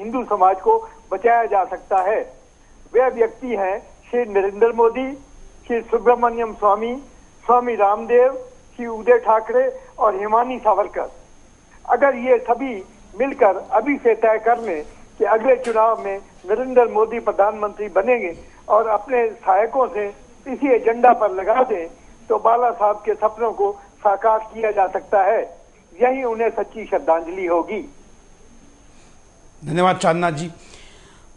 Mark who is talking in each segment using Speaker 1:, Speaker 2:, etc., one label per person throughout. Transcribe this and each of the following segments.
Speaker 1: हिंदू समाज को बचाया जा सकता है। वे व्यक्ति हैं श्री नरेंद्र मोदी, श्री सुब्रमण्यम स्वामी, स्वामी रामदेव, श्री उदय ठाकरे और हिमानी सावरकर। अगर ये सभी मिलकर अभी से तय कर लें कि अगले चुनाव में नरेंद्र मोदी प्रधानमंत्री बनेंगे और अपने सहायकों से इसी एजेंडा पर लगा दें, तो बाला साहब के सपनों को साकार किया जा सकता है। यही उन्हें सच्ची श्रद्धांजलि होगी।
Speaker 2: धन्यवाद चांदना जी।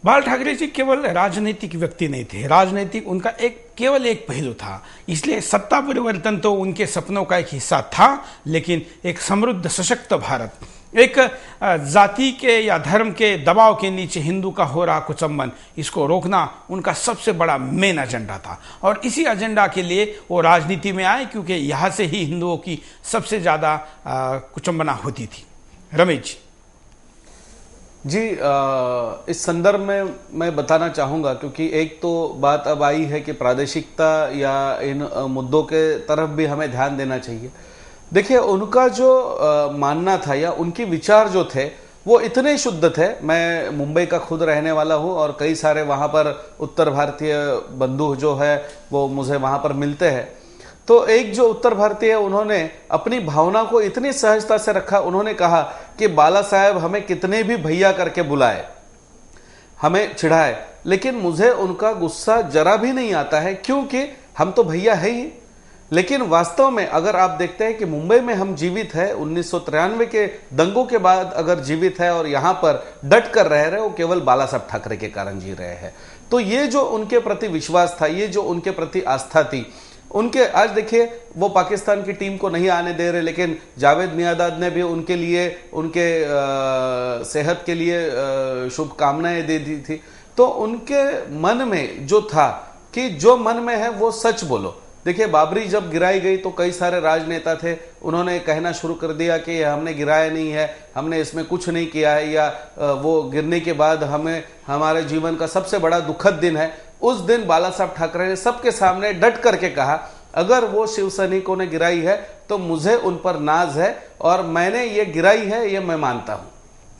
Speaker 2: बाल ठाकरे जी केवल राजनीतिक व्यक्ति नहीं थे, राजनीतिक उनका केवल एक पहलू था। इसलिए सत्ता परिवर्तन तो उनके सपनों का एक हिस्सा था, लेकिन एक समृद्ध सशक्त भारत, एक जाति के या धर्म के दबाव के नीचे हिंदू का हो रहा कुचंबन, इसको रोकना उनका सबसे बड़ा मेन एजेंडा था। और इसी एजेंडा के लिए वो राजनीति में आए, क्योंकि यहाँ से ही हिंदुओं की सबसे ज्यादा कुचंबना होती थी। रमेश
Speaker 3: जी, इस संदर्भ में मैं बताना चाहूँगा, क्योंकि एक तो बात अब आई है कि प्रादेशिकता या इन मुद्दों के तरफ भी हमें ध्यान देना चाहिए। देखिए, उनका जो मानना था या उनके विचार जो थे वो इतने शुद्ध थे। मैं मुंबई का खुद रहने वाला हूँ और कई सारे वहाँ पर उत्तर भारतीय बंधु जो है वो मुझे वहाँ पर मिलते हैं। तो एक जो उत्तर भारतीय है, उन्होंने अपनी भावना को इतनी सहजता से रखा। उन्होंने कहा कि बाला साहेब हमें कितने भी भैया करके बुलाए, हमें चिढ़ाए, लेकिन मुझे उनका गुस्सा जरा भी नहीं आता है, क्योंकि हम तो भैया है ही। लेकिन वास्तव में अगर आप देखते हैं कि मुंबई में हम जीवित है, 1993 के दंगों के बाद अगर जीवित है और यहां पर डट कर रह रहे, वो केवल बाला साहब ठाकरे के कारण जी रहे हैं। तो ये जो उनके प्रति विश्वास था, ये जो उनके प्रति आस्था थी, उनके आज देखिए वो पाकिस्तान की टीम को नहीं आने दे रहे, लेकिन जावेद मियांदाद ने भी उनके लिए, उनके सेहत के लिए शुभकामनाएं दे दी थी। तो उनके मन में जो था कि जो मन में है वो सच बोलो। देखिए, बाबरी जब गिराई गई तो कई सारे राजनेता थे, उन्होंने कहना शुरू कर दिया कि हमने गिराया नहीं है, हमने इसमें कुछ नहीं किया है, या वो गिरने के बाद हमें हमारे जीवन का सबसे बड़ा दुखद दिन है। उस दिन बाला साहब ठाकरे ने सबके सामने डट करके कहा, अगर वो शिव सैनिकों ने गिराई है तो मुझे उन पर नाज है और मैंने ये गिराई है, ये मैं मानता हूं।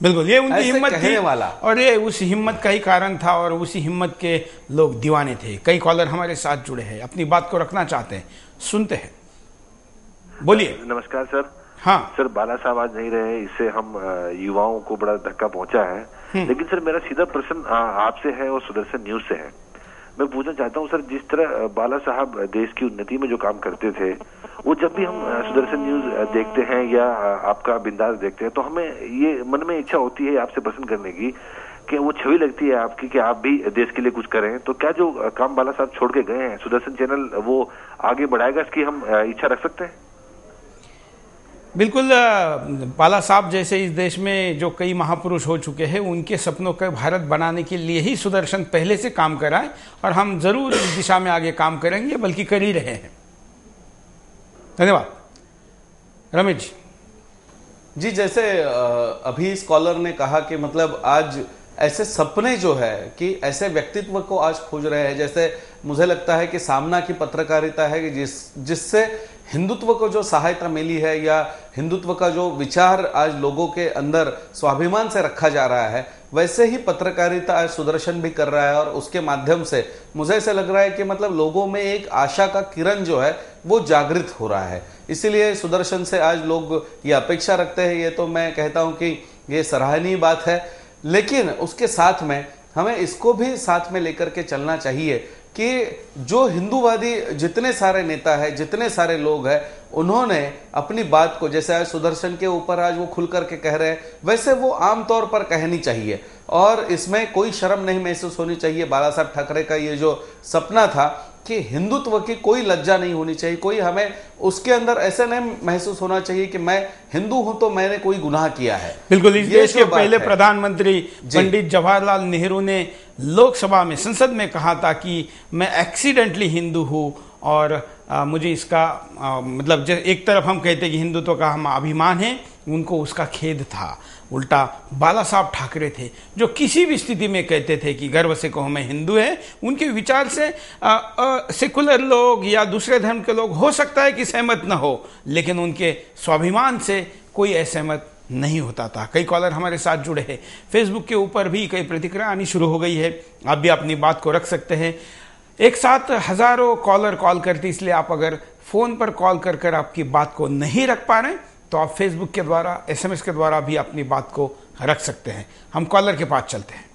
Speaker 2: बिल्कुल, ये उनकी हिम्मत थी
Speaker 3: वाला,
Speaker 2: और ये उस हिम्मत का ही कारण था, और उसी हिम्मत के लोग दीवाने थे। कई कॉलर हमारे साथ जुड़े हैं, अपनी बात को रखना चाहते हैं, सुनते हैं, बोलिए।
Speaker 4: नमस्कार सर।
Speaker 2: हाँ
Speaker 4: सर, बाला साहब आज नहीं रहे, इससे हम युवाओं को बड़ा धक्का पहुंचा है। लेकिन सर, मेरा सीधा प्रश्न आपसे है और सुदर्शन न्यूज से है। मैं पूछना चाहता हूं सर, जिस तरह बाला साहब देश की उन्नति में जो काम करते थे, वो जब भी हम सुदर्शन न्यूज देखते हैं या आपका बिंदास देखते हैं, तो हमें ये मन में इच्छा होती है आपसे प्रश्न करने की कि वो छवि लगती है आपकी कि आप भी देश के लिए कुछ करें। तो क्या जो काम बाला साहब छोड़ के गए हैं, सुदर्शन चैनल वो आगे बढ़ाएगा, इसकी हम इच्छा रख सकते हैं?
Speaker 2: बिल्कुल। बाला साहब जैसे इस देश में जो कई महापुरुष हो चुके हैं, उनके सपनों का भारत बनाने के लिए ही सुदर्शन पहले से काम कर रहा है, और हम जरूर इस दिशा में आगे काम करेंगे, बल्कि कर ही रहे हैं। धन्यवाद। रमेश
Speaker 3: जी, जैसे अभी स्कॉलर ने कहा कि मतलब आज ऐसे सपने जो है कि ऐसे व्यक्तित्व को आज खोज रहे हैं, जैसे मुझे लगता है कि सामना की पत्रकारिता है कि जिससे हिंदुत्व को जो सहायता मिली है, या हिंदुत्व का जो विचार आज लोगों के अंदर स्वाभिमान से रखा जा रहा है, वैसे ही पत्रकारिता आज सुदर्शन भी कर रहा है। और उसके माध्यम से मुझे ऐसा लग रहा है कि मतलब लोगों में एक आशा का किरण जो है वो जागृत हो रहा है। इसीलिए सुदर्शन से आज लोग ये अपेक्षा रखते हैं। ये तो मैं कहता हूं कि ये सराहनीय बात है, लेकिन उसके साथ में हमें इसको भी साथ में लेकर के चलना चाहिए कि जो हिंदूवादी जितने सारे नेता हैं, जितने सारे लोग हैं, उन्होंने अपनी बात को, जैसे आज सुदर्शन के ऊपर आज वो खुल करके कह रहे हैं, वैसे वो आमतौर पर कहनी चाहिए, और इसमें कोई शर्म नहीं महसूस होनी चाहिए। बाला साहब ठाकरे का ये जो सपना था कि हिंदुत्व की कोई लज्जा नहीं होनी चाहिए, कोई हमें उसके अंदर ऐसा नहीं महसूस होना चाहिए कि मैं हिंदू हूं तो मैंने कोई गुनाह किया है।
Speaker 2: बिल्कुल। इस देश के पहले प्रधानमंत्री पंडित जवाहरलाल नेहरू ने लोकसभा में, संसद में कहा था कि मैं एक्सीडेंटली हिंदू हूं, और मुझे इसका मतलब एक तरफ हम कहते हैं कि हिंदुत्व का हम अभिमान है, उनको उसका खेद था। उल्टा बाला साहब ठाकरे थे जो किसी भी स्थिति में कहते थे कि गर्व से कहो मैं हिंदू है। उनके विचार से सेकुलर लोग या दूसरे धर्म के लोग हो सकता है कि सहमत न हो, लेकिन उनके स्वाभिमान से कोई असहमत नहीं होता था। कई कॉलर हमारे साथ जुड़े हैं, फेसबुक के ऊपर भी कई प्रतिक्रिया आनी शुरू हो गई है। आप भी अपनी बात को रख सकते हैं। एक साथ हजारों कॉलर कॉल करते, इसलिए आप अगर फोन पर कॉल कर कर आपकी बात को नहीं रख पा रहे तो आप फेसबुक के द्वारा, SMS के द्वारा भी अपनी बात को रख सकते हैं। हम कॉलर के पास चलते हैं।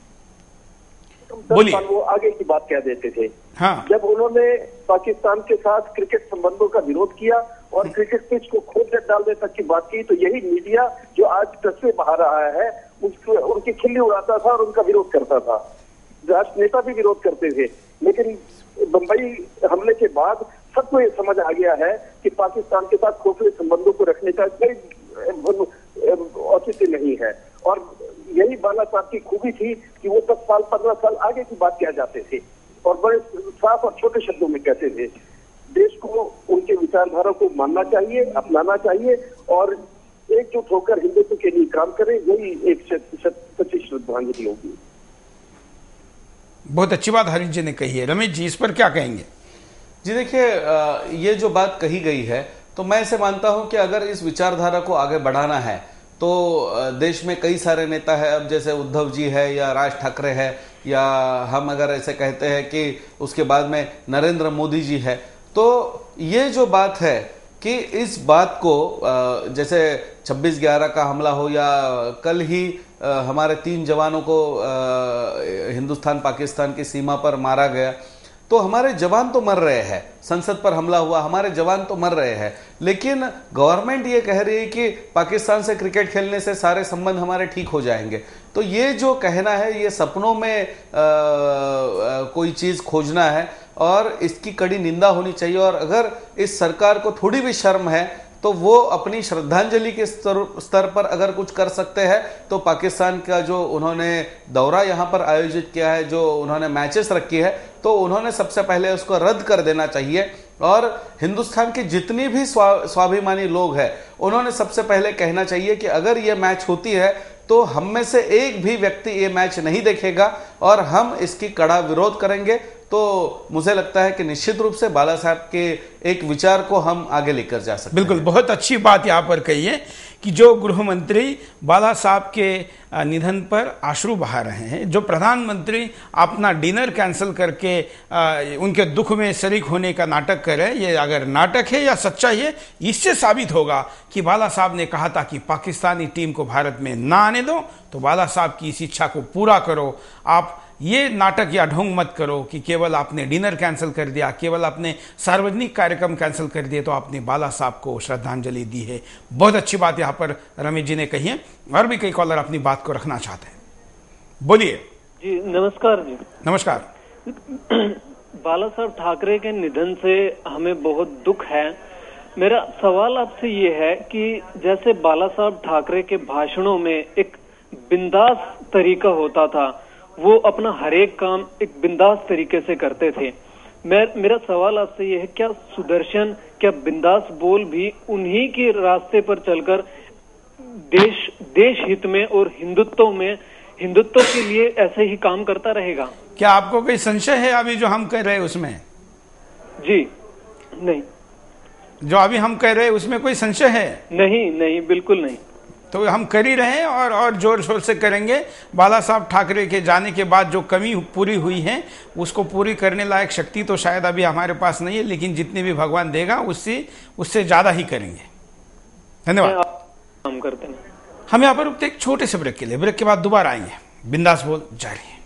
Speaker 2: बोलिए।
Speaker 5: वो आगे की बात कह देते थे।
Speaker 2: हाँ।
Speaker 5: जब उन्होंने पाकिस्तान के साथ क्रिकेट संबंधों का विरोध किया और क्रिकेट पिच को खोद डालने तक की बात की, तो यही मीडिया जो आज प्रेस में बाहर आया है उनकी खिल्ली उड़ाता था और उनका विरोध करता था। राष्ट्र नेता भी विरोध करते थे, लेकिन बंबई हमले के बाद सबको ये समझ आ गया है कि पाकिस्तान के साथ खोखले संबंधों को रखने का कोई औचित्य नहीं है। और यही बाला साहब की खूबी थी कि वो 10 साल 15 साल आगे की बात कह जाते थे और बड़े साफ और छोटे शब्दों में कहते थे। देश को उनके विचारधारा को मानना चाहिए, अपनाना चाहिए और एकजुट होकर हिंदुत्व के लिए काम करें, यही एक सच्ची श्रद्धांजलि होगी।
Speaker 2: बहुत अच्छी बात हरीश जी ने कही है। रमेश जी, इस पर क्या कहेंगे?
Speaker 3: जी देखिए, ये जो बात कही गई है, तो मैं इसे मानता हूं कि अगर इस विचारधारा को आगे बढ़ाना है तो देश में कई सारे नेता है, अब जैसे उद्धव जी है या राज ठाकरे है, या हम अगर ऐसे कहते हैं कि उसके बाद में नरेंद्र मोदी जी है, तो ये जो बात है कि इस बात को जैसे 26/11 का हमला हो या कल ही हमारे 3 जवानों को हिंदुस्तान पाकिस्तान की सीमा पर मारा गया, तो हमारे जवान तो मर रहे हैं, संसद पर हमला हुआ, हमारे जवान तो मर रहे हैं, लेकिन गवर्नमेंट ये कह रही है कि पाकिस्तान से क्रिकेट खेलने से सारे संबंध हमारे ठीक हो जाएंगे। तो ये जो कहना है, ये सपनों में कोई चीज खोजना है और इसकी कड़ी निंदा होनी चाहिए। और अगर इस सरकार को थोड़ी भी शर्म है तो वो अपनी श्रद्धांजलि के स्तर पर अगर कुछ कर सकते हैं तो पाकिस्तान का जो उन्होंने दौरा यहाँ पर आयोजित किया है, जो उन्होंने मैचेस रखी है, तो उन्होंने सबसे पहले उसको रद्द कर देना चाहिए। और हिंदुस्तान के जितनी भी स्वाभिमानी लोग हैं, उन्होंने सबसे पहले कहना चाहिए कि अगर ये मैच होती है तो हम में से एक भी व्यक्ति ये मैच नहीं देखेगा और हम इसकी कड़ा विरोध करेंगे। तो मुझे लगता है कि निश्चित रूप से बाला साहब के एक विचार को हम आगे लेकर जा सकते हैं।
Speaker 2: बिल्कुल, बहुत अच्छी बात यहाँ पर कही है कि जो गृह मंत्री बाला साहब के निधन पर आंसू बहा रहे हैं, जो प्रधानमंत्री अपना डिनर कैंसिल करके उनके दुख में शरीक होने का नाटक करे, ये अगर नाटक है या सच्चाई है, इससे साबित होगा कि बाला साहब ने कहा था कि पाकिस्तानी टीम को भारत में ना आने दो, तो बाला साहब की इस इच्छा को पूरा करो। आप ये नाटक या ढोंग मत करो कि केवल आपने डिनर कैंसिल कर दिया, केवल आपने सार्वजनिक कार्यक्रम कैंसिल कर दिए तो आपने बाला साहब को श्रद्धांजलि दी है। बहुत अच्छी बात यहाँ पर रमेश जी ने कही है। और भी कई कॉलर अपनी बात को रखना चाहते हैं, बोलिए।
Speaker 6: जी नमस्कार। जी
Speaker 2: नमस्कार।
Speaker 6: बाला साहब ठाकरे के निधन से हमें बहुत दुख है। मेरा सवाल आपसे ये है कि जैसे बाला साहब ठाकरे के भाषणों में एक बिंदास तरीका होता था, वो अपना हर एक काम एक बिंदास तरीके से करते थे। मेरा सवाल आपसे यह है, क्या सुदर्शन, क्या बिंदास बोल भी उन्हीं के रास्ते पर चलकर देश हित में और हिंदुत्व के लिए ऐसे ही काम करता रहेगा?
Speaker 2: क्या आपको कोई संशय है अभी जो हम कह रहे हैं उसमें?
Speaker 6: जी नहीं,
Speaker 2: जो अभी हम कह रहे हैं उसमें कोई संशय है?
Speaker 6: नहीं, बिल्कुल नहीं।
Speaker 2: तो हम कर ही रहे हैं और जोर शोर से करेंगे। बाला साहब ठाकरे के जाने के बाद जो कमी पूरी हुई है उसको पूरी करने लायक शक्ति तो शायद अभी हमारे पास नहीं है, लेकिन जितनी भी भगवान देगा उससे ज्यादा ही करेंगे। धन्यवाद।
Speaker 6: हम करते हैं।
Speaker 2: हम यहाँ पर रुकते एक छोटे से ब्रेक के लिए, ब्रेक के बाद दोबारा आएंगे। बिंदास बोल जारी है।